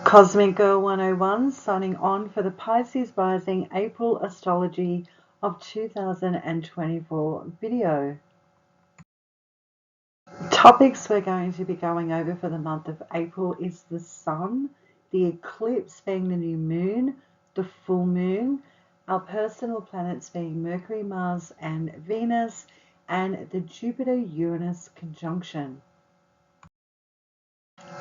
Cosmic Girl 101 signing on for the Pisces Rising April Astrology of 2024 video. Topics we're going to be going over for the month of April is the Sun, the eclipse being the new moon, the full moon, our personal planets being Mercury, Mars and Venus, and the Jupiter-Uranus conjunction.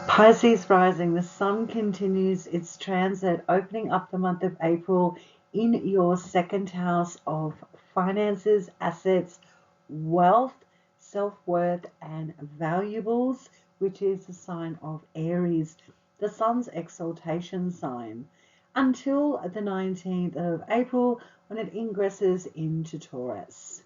Pisces rising, the Sun continues its transit, opening up the month of April in your second house of finances, assets, wealth, self-worth, and valuables, which is the sign of Aries, the Sun's exaltation sign, until the 19th of April when it ingresses into Taurus.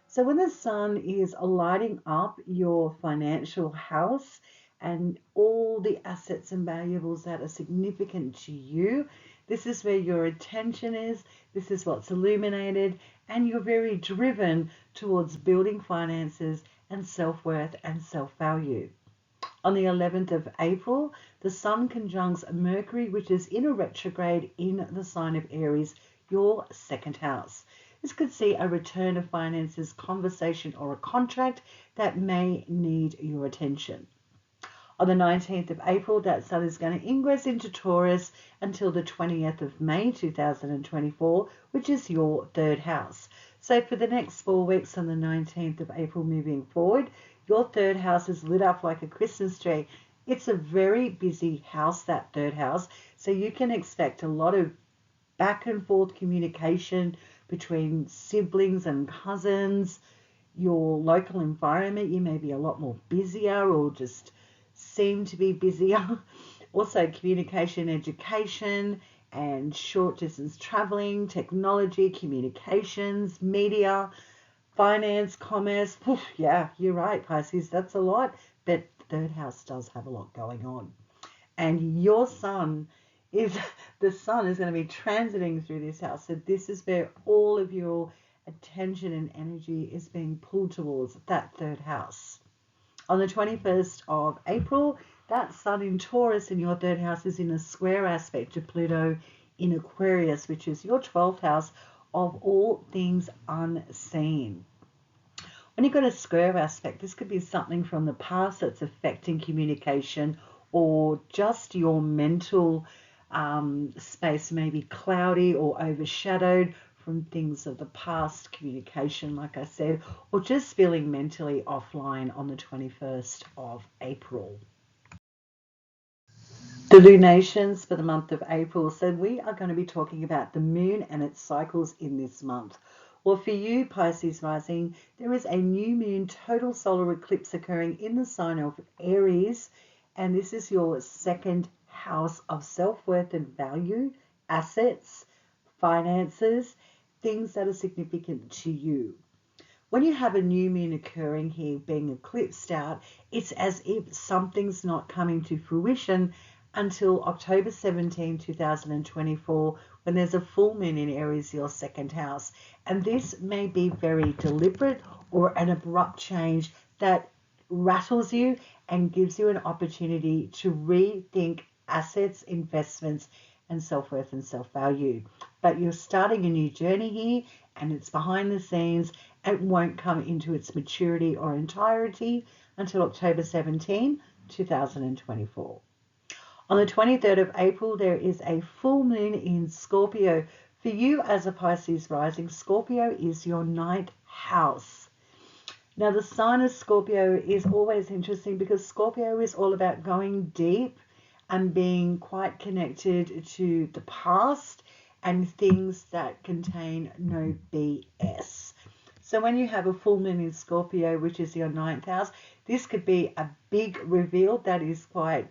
So when the Sun is lighting up your financial house, and all the assets and valuables that are significant to you, this is where your attention is, this is what's illuminated, and you're very driven towards building finances and self-worth and self-value. On the 11th of April, the Sun conjuncts Mercury, which is in a retrograde in the sign of Aries, your second house. This could see a return of finances, conversation, or a contract that may need your attention. On the 19th of April, that Sun is going to ingress into Taurus until the 20th of May 2024, which is your third house. So for the next 4 weeks on the 19th of April moving forward, your third house is lit up like a Christmas tree. It's a very busy house, that third house, so you can expect a lot of back and forth communication between siblings and cousins. Your local environment, you may be a lot more busier or just seem to be busier. Also communication, education, and short distance traveling, technology, communications, media, finance, commerce. Yeah, you're right, Pisces, that's a lot, but the third house does have a lot going on. And your Sun is, the Sun is going to be transiting through this house. So this is where all of your attention and energy is being pulled towards, that third house. On the 21st of April, that Sun in Taurus in your third house is in a square aspect to Pluto in Aquarius, which is your 12th house of all things unseen. When you've got a square aspect, this could be something from the past that's affecting communication, or just your mental space may be cloudy or overshadowed from things of the past, communication, like I said, or just feeling mentally offline on the 21st of April. The lunations for the month of April. So we are going to be talking about the moon and its cycles in this month. Well, for you, Pisces rising, there is a new moon total solar eclipse occurring in the sign of Aries, and this is your second house of self-worth and value, assets, finances, things that are significant to you. When you have a new moon occurring here, being eclipsed out, it's as if something's not coming to fruition until October 17, 2024, when there's a full moon in Aries, your second house. And this may be very deliberate or an abrupt change that rattles you and gives you an opportunity to rethink assets, investments, and self-worth and self-value. But you're starting a new journey here, and it's behind the scenes. It won't come into its maturity or entirety until October 17, 2024. On the 23rd of April, there is a full moon in Scorpio. For you as a Pisces rising, Scorpio is your 9th house. Now, the sign of Scorpio is always interesting because Scorpio is all about going deep and being quite connected to the past and things that contain no BS. So when you have a full moon in Scorpio, which is your 9th house, this could be a big reveal that is quite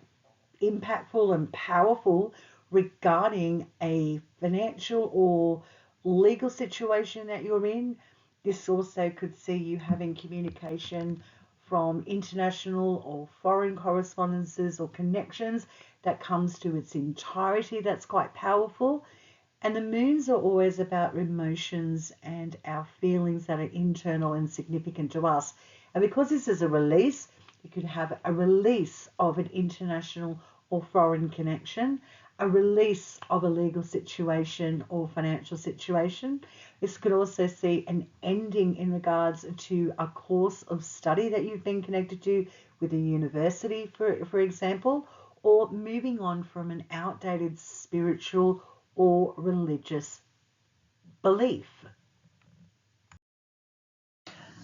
impactful and powerful regarding a financial or legal situation that you're in. This also could see you having communication from international or foreign correspondences or connections that comes to its entirety. That's quite powerful. And the moons are always about emotions and our feelings that are internal and significant to us. And because this is a release, you could have a release of an international or foreign connection, a release of a legal situation or financial situation. This could also see an ending in regards to a course of study that you've been connected to with a university, for example, or moving on from an outdated spiritual or religious belief.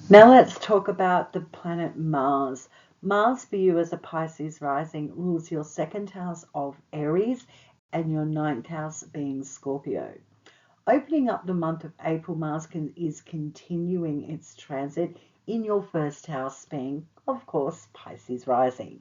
Now let's talk about the planet Mars. Mars for you as a Pisces rising rules your second house of Aries and your ninth house being Scorpio. Opening up the month of April, Mars is continuing its transit in your first house being, of course, Pisces rising.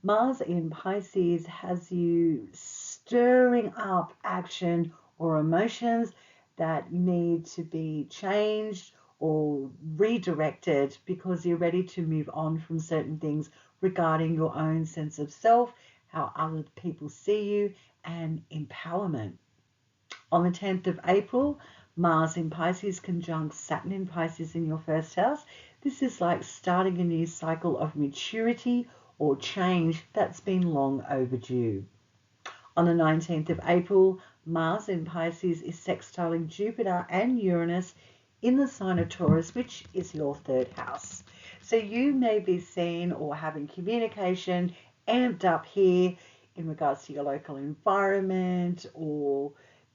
Mars in Pisces has you stirring up action or emotions that need to be changed or redirected because you're ready to move on from certain things regarding your own sense of self, how other people see you, and empowerment. On the 10th of April, Mars in Pisces conjunct Saturn in Pisces in your first house. This is like starting a new cycle of maturity or change that's been long overdue. On the 19th of April, Mars in Pisces is sextiling Jupiter and Uranus in the sign of Taurus, which is your third house. So you may be seen or having communication amped up here in regards to your local environment or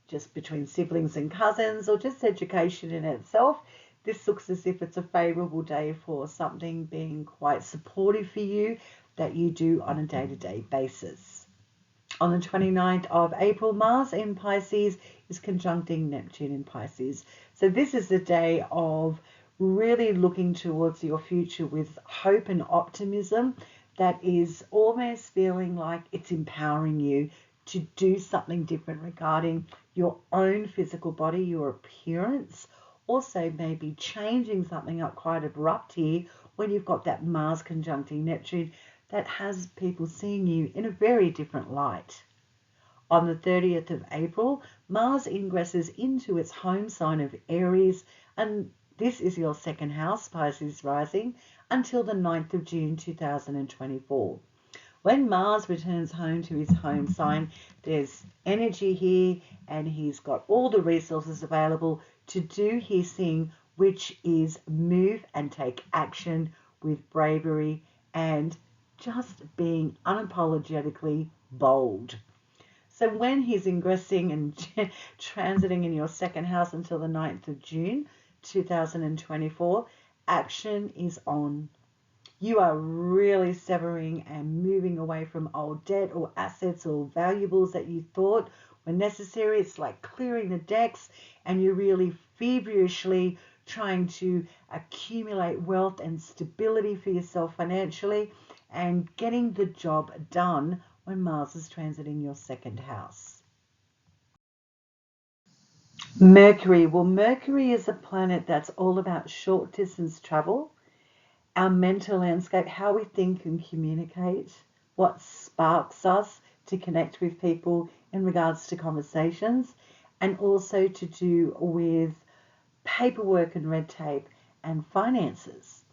just between siblings and cousins or just education in itself. This looks as if it's a favorable day for something being quite supportive for you that you do on a day-to-day basis. On the 29th of April, Mars in Pisces is conjuncting Neptune in Pisces. So this is the day of really looking towards your future with hope and optimism that is almost feeling like it's empowering you to do something different regarding your own physical body, your appearance. Also maybe changing something up quite abrupt here when you've got that Mars conjuncting Neptune that has people seeing you in a very different light. On the 30th of April, Mars ingresses into its home sign of Aries, and this is your second house, Pisces rising, until the 9th of June 2024. When Mars returns home to his home sign, there's energy here, and he's got all the resources available to do his thing, which is move and take action with bravery and just being unapologetically bold. So when he's ingressing and transiting in your second house until the 9th of June 2024, action is on. You are really severing and moving away from old debt or assets or valuables that you thought were necessary. It's like clearing the decks, and you're really feverishly trying to accumulate wealth and stability for yourself financially and getting the job done when Mars is transiting your second house. Mercury. Well, Mercury is a planet that's all about short distance travel, our mental landscape, how we think and communicate, what sparks us to connect with people in regards to conversations, and also to do with paperwork and red tape and finances.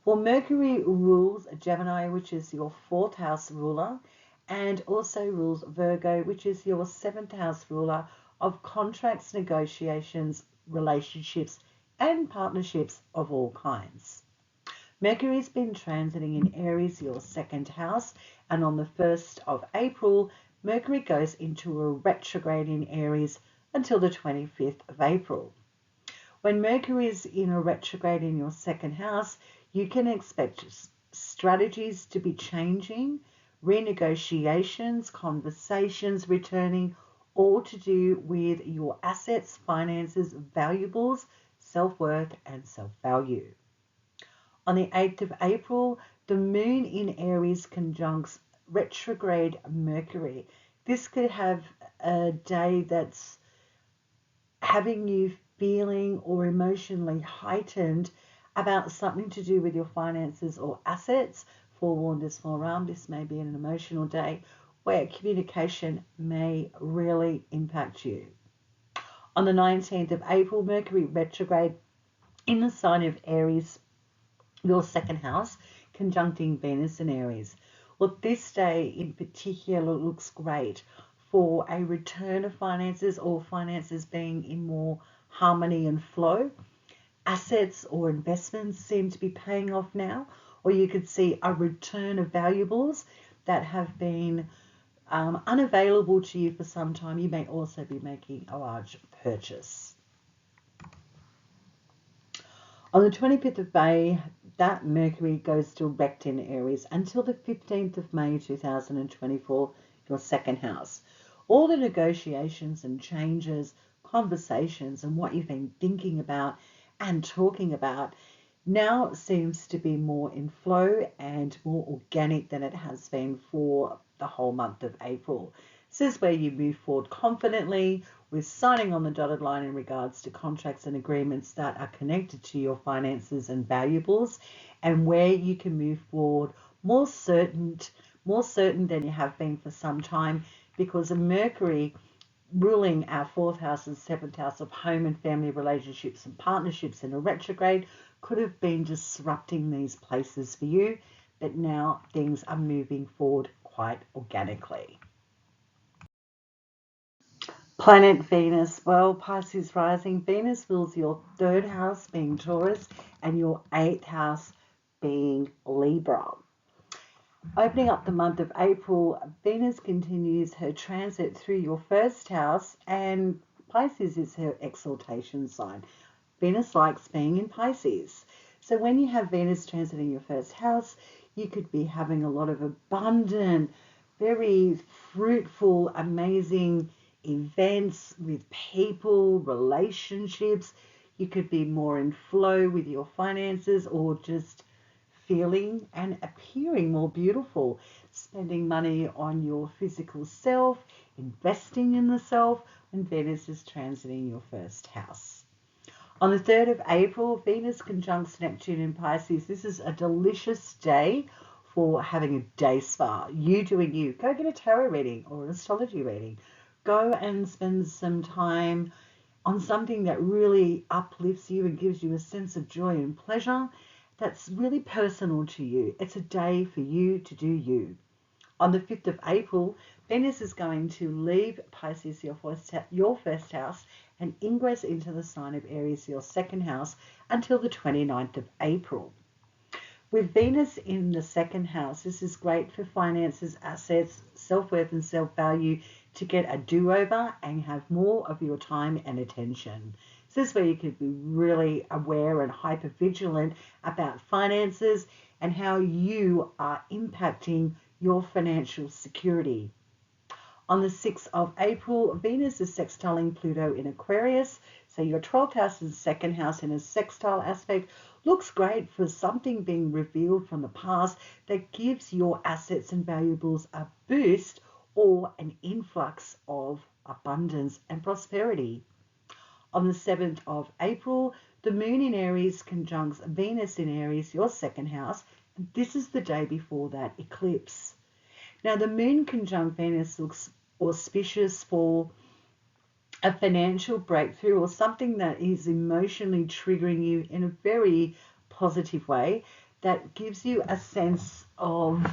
Well, Mercury rules Gemini, which is your fourth house ruler, and also rules Virgo, which is your seventh house ruler of contracts, negotiations, relationships, and partnerships of all kinds. Mercury's been transiting in Aries, your second house, and on the 1st of April, Mercury goes into a retrograde in Aries until the 25th of April. When Mercury is in a retrograde in your second house, you can expect strategies to be changing, renegotiations, conversations returning, all to do with your assets, finances, valuables, self-worth, and self-value. On the 8th of April, the moon in Aries conjuncts retrograde Mercury. This could have a day that's having you feeling or emotionally heightened about something to do with your finances or assets. Forewarned is forearmed. This may be an emotional day where communication may really impact you. On the 19th of April, Mercury retrograde in the sign of Aries, your second house, conjuncting Venus in Aries. Well, this day in particular looks great for a return of finances or finances being in more harmony and flow. Assets or investments seem to be paying off now, or you could see a return of valuables that have been unavailable to you for some time. You may also be making a large purchase. On the 25th of May, that Mercury goes direct in Aries until the 15th of May 2024, your second house. All the negotiations and changes, conversations, and what you've been thinking about and talking about now seems to be more in flow and more organic than it has been for the whole month of April. This is where you move forward confidently with signing on the dotted line in regards to contracts and agreements that are connected to your finances and valuables, and where you can move forward more certain than you have been for some time, because of Mercury ruling our fourth house and seventh house of home and family relationships and partnerships in a retrograde could have been disrupting these places for you, but now things are moving forward quite organically. Planet Venus. Well, Pisces rising, Venus rules your third house being Taurus and your eighth house being Libra. Opening up the month of April, Venus continues her transit through your first house, and Pisces is her exaltation sign. Venus likes being in Pisces. So when you have Venus transiting your first house, you could be having a lot of abundant, very fruitful, amazing events with people, relationships. You could be more in flow with your finances, or just feeling and appearing more beautiful, spending money on your physical self, investing in the self, when Venus is transiting your first house. On the 3rd of April, Venus conjuncts Neptune in Pisces. This is a delicious day for having a day spa. You doing you. Go get a tarot reading or an astrology reading. Go and spend some time on something that really uplifts you and gives you a sense of joy and pleasure that's really personal to you. It's a day for you to do you. On the 5th of April, Venus is going to leave Pisces, your first house, and ingress into the sign of Aries, your second house, until the 29th of April. With Venus in the second house, this is great for finances, assets, self-worth and self-value, to get a do-over and have more of your time and attention. This is where you could be really aware and hyper-vigilant about finances and how you are impacting your financial security. On the 6th of April, Venus is sextiling Pluto in Aquarius. So your 12th house and second house in a sextile aspect looks great for something being revealed from the past that gives your assets and valuables a boost or an influx of abundance and prosperity. On the 7th of April, the moon in Aries conjuncts Venus in Aries, your second house, and this is the day before that eclipse. Now, the moon conjunct Venus looks auspicious for a financial breakthrough or something that is emotionally triggering you in a very positive way, that gives you a sense of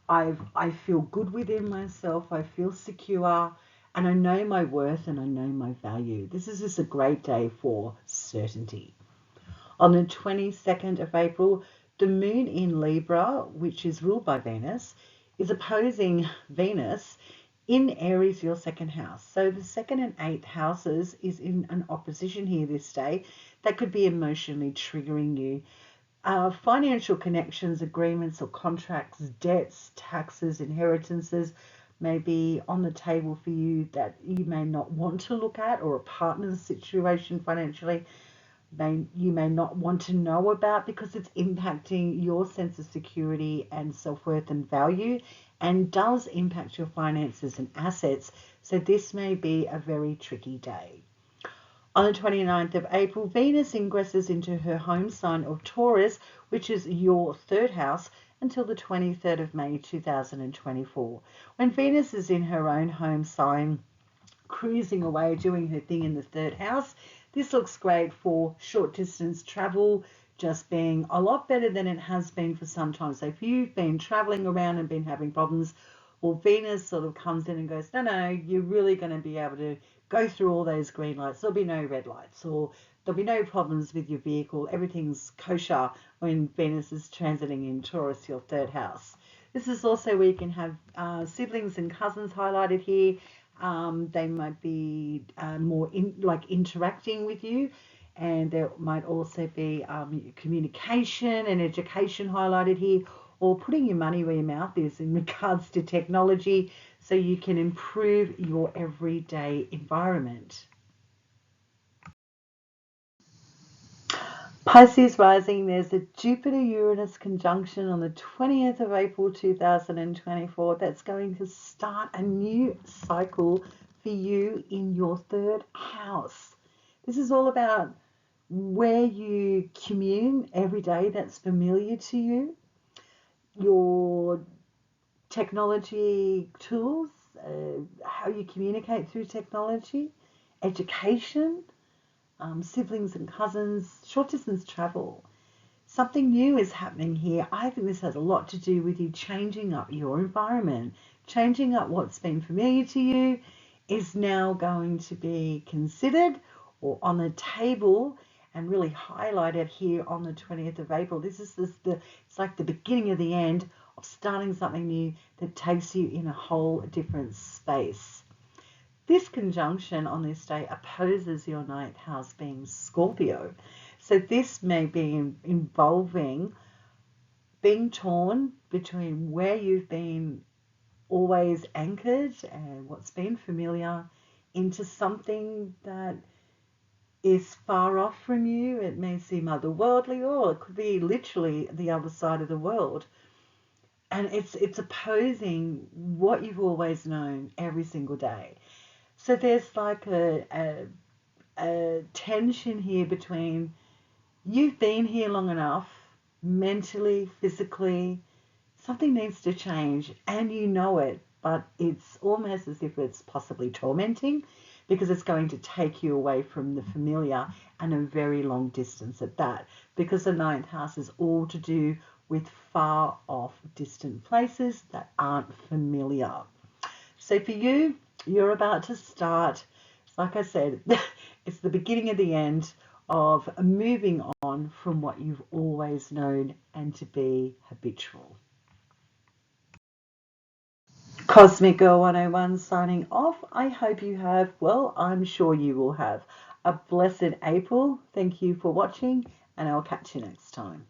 I feel good within myself, I feel secure, and I know my worth and I know my value. This is just a great day for certainty. On the 22nd of April, the moon in Libra, which is ruled by Venus, is opposing Venus in Aries, your second house. So the second and eighth houses is in an opposition here this day that could be emotionally triggering you. Financial connections, agreements or contracts, debts, taxes, inheritances may be on the table for you that you may not want to look at, or a partner's situation financially you may not want to know about, because it's impacting your sense of security and self-worth and value, and does impact your finances and assets. So this may be a very tricky day. On the 29th of April, Venus ingresses into her home sign of Taurus, which is your third house, until the 23rd of May 2024. When Venus is in her own home sign, cruising away, doing her thing in the third house, this looks great for short distance travel, just being a lot better than it has been for some time. So if you've been traveling around and been having problems, well, Venus sort of comes in and goes, no, you're really going to be able to go through all those green lights. There'll be no red lights, or there'll be no problems with your vehicle. Everything's kosher when Venus is transiting in Taurus, your third house. This is also where you can have siblings and cousins highlighted here. They might be more interacting with you, and there might also be communication and education highlighted here, or putting your money where your mouth is in regards to technology so you can improve your everyday environment. Pisces rising, there's a Jupiter-Uranus conjunction on the 20th of April 2024 that's going to start a new cycle for you in your third house. This is all about where you commune every day that's familiar to you, your technology tools, how you communicate through technology, education, siblings and cousins, short distance travel. Something new is happening here. I think this has a lot to do with you changing up your environment. Changing up what's been familiar to you is now going to be considered or on the table and really highlighted here on the 20th of April. It's like the beginning of the end of starting something new that takes you in a whole different space. This conjunction on this day opposes your ninth house being Scorpio. So this may be involving being torn between where you've been always anchored and what's been familiar into something that is far off from you. It may seem otherworldly, or it could be literally the other side of the world. And it's opposing what you've always known every single day. So there's like a tension here between you've been here long enough, mentally, physically, something needs to change and you know it, but it's almost as if it's possibly tormenting because it's going to take you away from the familiar and a very long distance at that, because the ninth house is all to do with far off distant places that aren't familiar. So for you, you're about to start, like I said, it's the beginning of the end of moving on from what you've always known and to be habitual. Cosmic Girl 101 signing off. I hope you have, well, I'm sure you will have a blessed April. Thank you for watching, and I'll catch you next time.